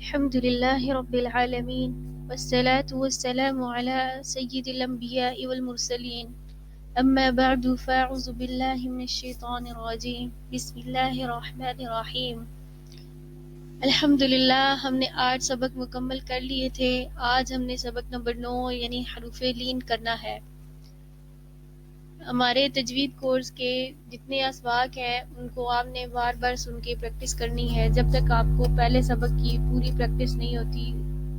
الحمد لله رب العالمين والصلاة والسلام على سيد الأنبياء والمرسلين أما بعد فأعوذ بالله من الشيطان الرجيم بسم الله الرحمن الرحیم. الحمدللہ ہم نے 8 سبق مکمل کر لیے تھے. آج ہم نے سبق نمبر 9 یعنی حروف لین کرنا ہے. ہمارے تجوید کورس کے جتنے اسباق ہیں ان کو آپ نے بار بار سن کے پریکٹس کرنی ہے. جب تک آپ کو پہلے سبق کی پوری پریکٹس نہیں ہوتی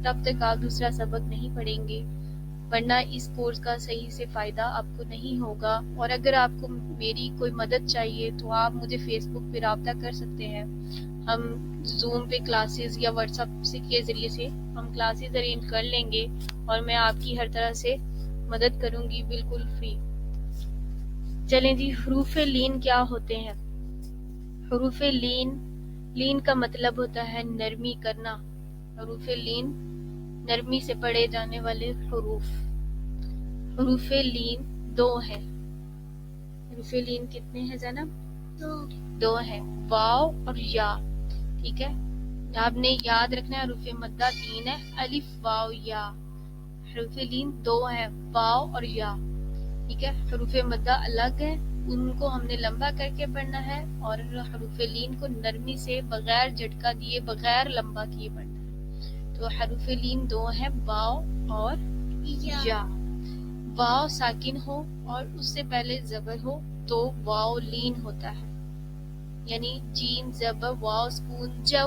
تب تک آپ دوسرا سبق نہیں پڑھیں گے، ورنہ اس کورس کا صحیح سے فائدہ آپ کو نہیں ہوگا. اور اگر آپ کو میری کوئی مدد چاہیے تو آپ مجھے فیس بک پہ رابطہ کر سکتے ہیں. ہم زوم پہ کلاسز یا واٹس ایپ کے ذریعے سے ہم کلاسز ارینج کر لیں گے اور میں آپ کی ہر طرح سے مدد کروں گی بالکل فری. چلیں جی، حروف لین کیا ہوتے ہیں؟ حروف لین کا مطلب ہوتا ہے نرمی کرنا. حروف لین نرمی سے پڑھے جانے والے حروف. حروف لین 2 ہیں. حروف لین کتنے ہیں زینب؟ 2 ہیں، واو اور یا. ٹھیک ہے، آپ نے یاد رکھنا ہے حروف مدہ 3 ہے، الف واو یا. حروف لین 2 ہیں، واو اور یا. ٹھیک ہے، حروف مدہ الگ ہے، ان کو ہم نے لمبا کر کے پڑھنا ہے، اور حروف لین کو نرمی سے بغیر جھٹکا دیے بغیر لمبا کیے پڑھنا ہے. تو حروف لین 2 ہیں، واو اور یا. واو ساکن ہو اور اس سے پہلے زبر ہو تو واو لین ہوتا ہے، یعنی جیم زبر واو سکون جو.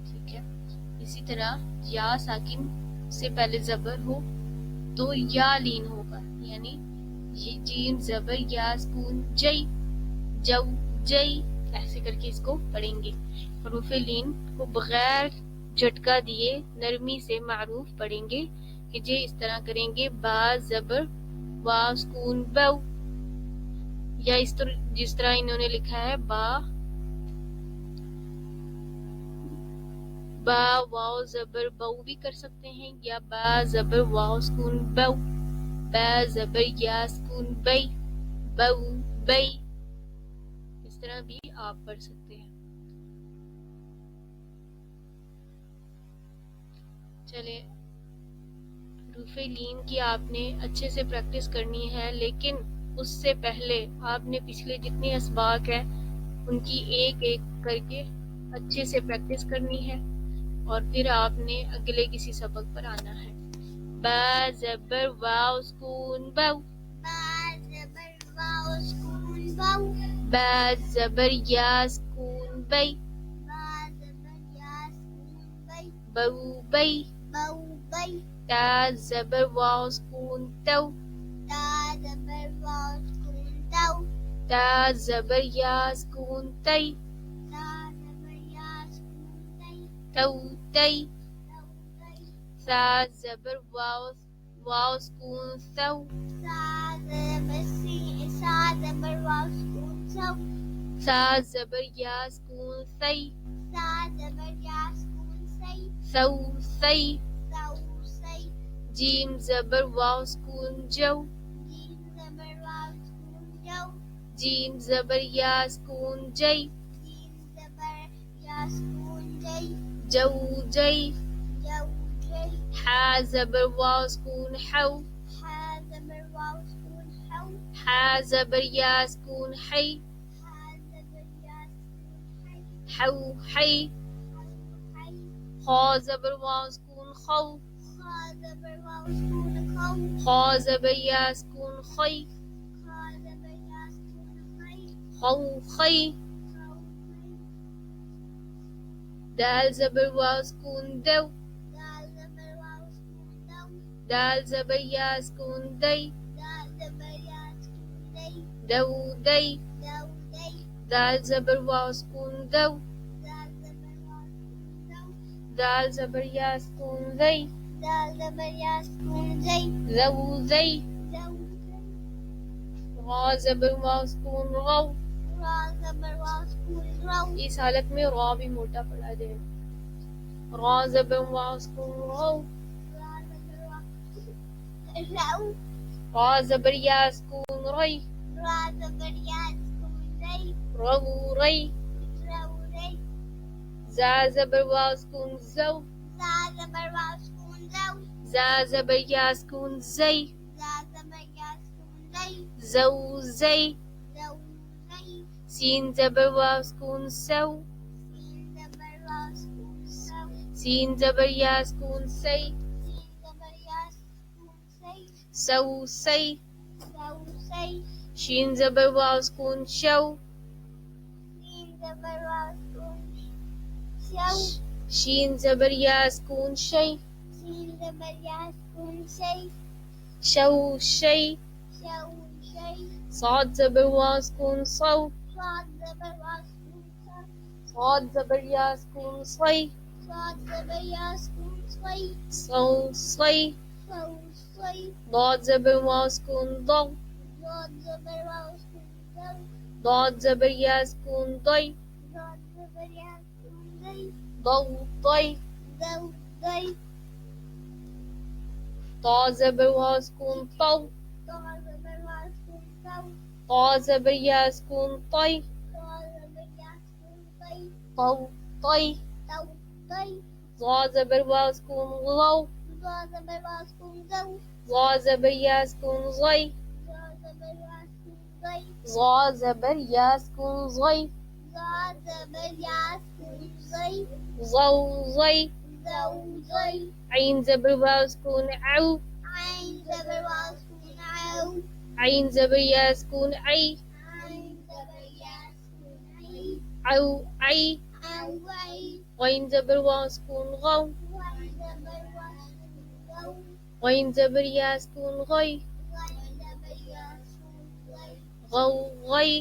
ٹھیک ہے، اسی طرح یا ساکن سے پہلے زبر ہو تو یا لین ہوگا، یعنی جیم زبر یا سکون جئی جو جئی. ایسے کر کے اس کو پڑھیں گے. حروف لین کو بغیر جھٹکا دیے نرمی سے معروف پڑھیں گے کہ جی اس طرح کریں گے، با زبر وا سکون بو، یا جس طرح انہوں نے لکھا ہے با واو زبر بو بھی کر سکتے ہیں، یا با زبر واو سکون بو، با زبر یا سکون بئی بو بئی. اس طرح بھی آپ پڑھ سکتے ہیں. چلے، حروف لین کی آپ نے اچھے سے پریکٹس کرنی ہے، لیکن اس سے پہلے آپ نے پچھلے جتنے اسباق ہیں ان کی ایک ایک کر کے اچھے سے پریکٹس کرنی ہے، اور پھر آپ نے اگلے کسی سبق پر آنا ہے. با زبر واو سکون بو، با زبر واو سکون بو، با زبر یا سکون بئی، با زبر یا سکون بئی، بو بئی بو بئی. تا زبر واو سکون تو، تا زبر واو سکون تو، تا زبر یا سکون تی، تا زبر یا سکون تی، تو تی. سا زبر واو سکون سو، سا زبر واو سکون سو، سا زبر یا سکون سی، سا زبر یا سکون سی، سو سی سو سی. جیم زبر واو سکون جو، جیم زبر واو سکون جو، جیم زبر یا سکون جئی، جیم زبر یا سکون جئی، جو جئی جو جئی. حا زبر واو سکون حو، حا زبر واو سکون حو، حا زبر یا سکون حی، حا زبر یا سکون حی، حو حی حی. خا زبر واو سکون خو، خا زبر واو سکون خو، خا زبر یا سکون خی، خا زبر یا سکون خی، خو خی خو خی. دال زبر واو سکون دو، دال زبر واو سکون دو، دال زبر یا سکون دی، دال زبر یا سکون دی، دو دی دو دی. دال زبر واو سکون دو، دال زبر واو سکون دو، دال زبر یا سکون زئی، دال زبر یا سکون زئی، زو زئی زو زئی. را زبر واو سکون رو، را زبر واو سکون رو. اس حالت میں را بھی موٹا پڑا جائے. را زبر واو سکون رو، را زبر واو رو. را زبر یا سکون ری، را زبر یا سکون ری، رو ری رو ری. زا زبر واو سکون زو. زا زبر واو سکون زو. زا زبر یا سکون زی. زا زبر یا سکون زی. زو زی. زو زی. سین زبر واو سکون سو. سین زبر واو سکون سو. سین زبر یا سکون سی. سین زبر یا سکون سی. سو سی. سو سی. شین زبر واو سکون شو. سین زبر واو سکون شو. شین زبر یا سکون شی. سین زبر یا سکون شی. شو شی. شو شی. صاد زبر واو سکون صو. صاد زبر واو سکون صو. صاد زبر یا سکون صی. صاد زبر یا سکون صی. صو صی. صو صی. ضاد زبر واو سکون ضو. ضاد زبر واو سکون ضو. ضاد زبر یا سکون ضی. ضاد زبر یا سکون ضی. ضو ضی. ضو ضی. طا زبر واو سکون طو. طا زبر واو سکون طو. طا زبر یا سکون طی. طا زبر یا سکون طی. طو طی. طو طی. ظا زبر واو سکون ضو. ضا زبر واو سکون ضو. ظا زبر یا سکون ضی. ضا زبر یا سکون ضی. ظا زبر یا سکون ضی. ضا زبر یا سکون ضی. ضو ضی. ضو ضی. عین زبر واو سکون عو. عین زبر واو سکون عو. عین زبر یا سکون عی. عین زبر یا سکون عی. عو عی. عو عی. غین زبر واو سکون غو. غین زبر واو سکون غو. غین زبر یا سکون غی. غین زبر یا سکون غی. غو غی.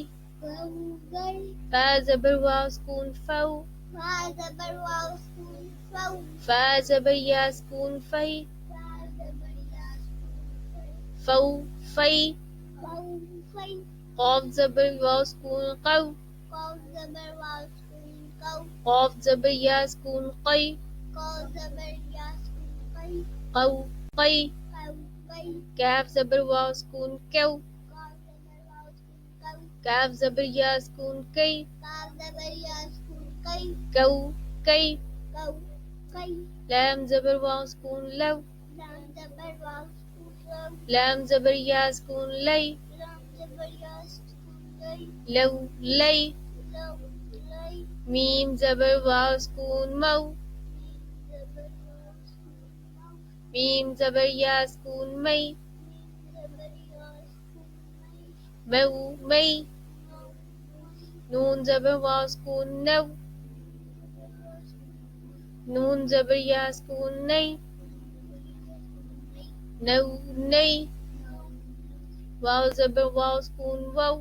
غو غی. فا زبر واو سکون فو. فا زبر واو سکون فو. فا زبر یا سکون فی. فا زبر یا سکون فو فی. فو فی. قاف زبر واو سکون قو. قاف زبر واو سکون قو. قاف زبر یا سکون قی. قاف زبر یا سکون قی. قو قی. قو قی. کاف زبر واو سکون کو. قاف زبر واو سکون قو. کاف زبر یا سکون کی. قاف زبر یا سکون قی. کو کی. قو قی. لام زبر واو سکون لو. لام زبر واو سکون لو. لام زبر یا سکون لی. لام زبر یا سکون لی. لو لی. لو لی. میم زبر واو سکون مو. میم زبر واو سکون مو. میم زبر یا سکون می. میم زبر یا سکون می. مو می. مو می. نون زبر واو سکون نو. نون زبر یا سکون نی. نو نی. واو زبر واو سکون وو.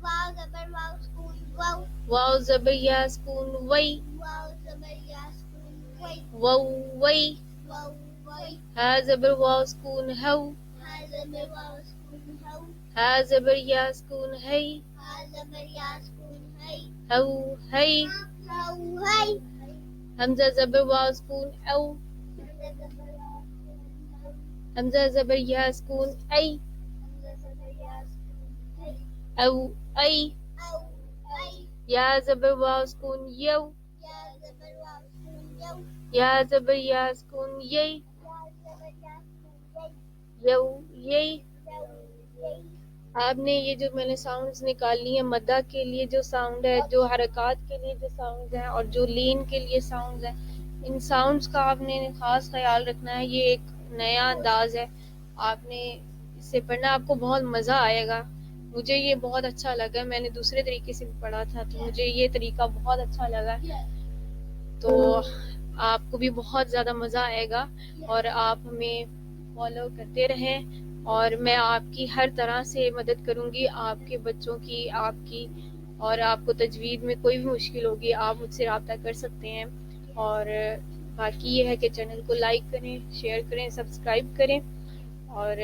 واو زبر واو سکون وو. واو زبر یا سکون وی. واو زبر یا سکون وی. وو وی. وو وی. ہا زبر واو سکون ہو. ہا زبر واو سکون ہو. ہا زبر یا سکون ہی. ہا زبر یا سکون ہی. ہو ہی. ہو ہی. حمزہ زبر واو سکون او. حمزہ زبر واو سکون ہو. حمزہ زبر یا سکون ای. حمزہ زبر یا سکون ہی. او ای. او ای. یا زبر واو سکون یو. یا زبر واو سکون یو. یا زبر یا سکون یی. یا زبر یا سکون یو یی. یو یی. آپ نے یہ جو میں نے ساؤنڈز نکالی ہیں، مدہ کے لیے جو ساؤنڈ ہے، جو حرکات کے لیے جو ساؤنڈز ہیں، اور جو لین کے لیے ساؤنڈز ہیں، ان ساؤنڈز کا آپ نے خاص خیال رکھنا ہے. یہ ایک نیا انداز ہے، آپ نے اس سے پڑھنا، آپ کو بہت مزہ آئے گا. مجھے یہ بہت اچھا لگا. میں نے دوسرے طریقے سے بھی پڑھا تھا تو مجھے یہ طریقہ بہت اچھا لگا، تو آپ کو بھی بہت زیادہ مزہ آئے گا. اور آپ ہمیں فالو کرتے رہیں، اور میں آپ کی ہر طرح سے مدد کروں گی، آپ کے بچوں کی، آپ کی. اور آپ کو تجوید میں کوئی بھی مشکل ہوگی آپ مجھ سے رابطہ کر سکتے ہیں. اور باقی یہ ہے کہ چینل کو لائک کریں، شیئر کریں، سبسکرائب کریں، اور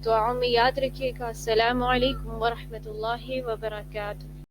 دعاؤں میں یاد رکھیے گا. السلام علیکم ورحمۃ اللہ وبرکاتہ.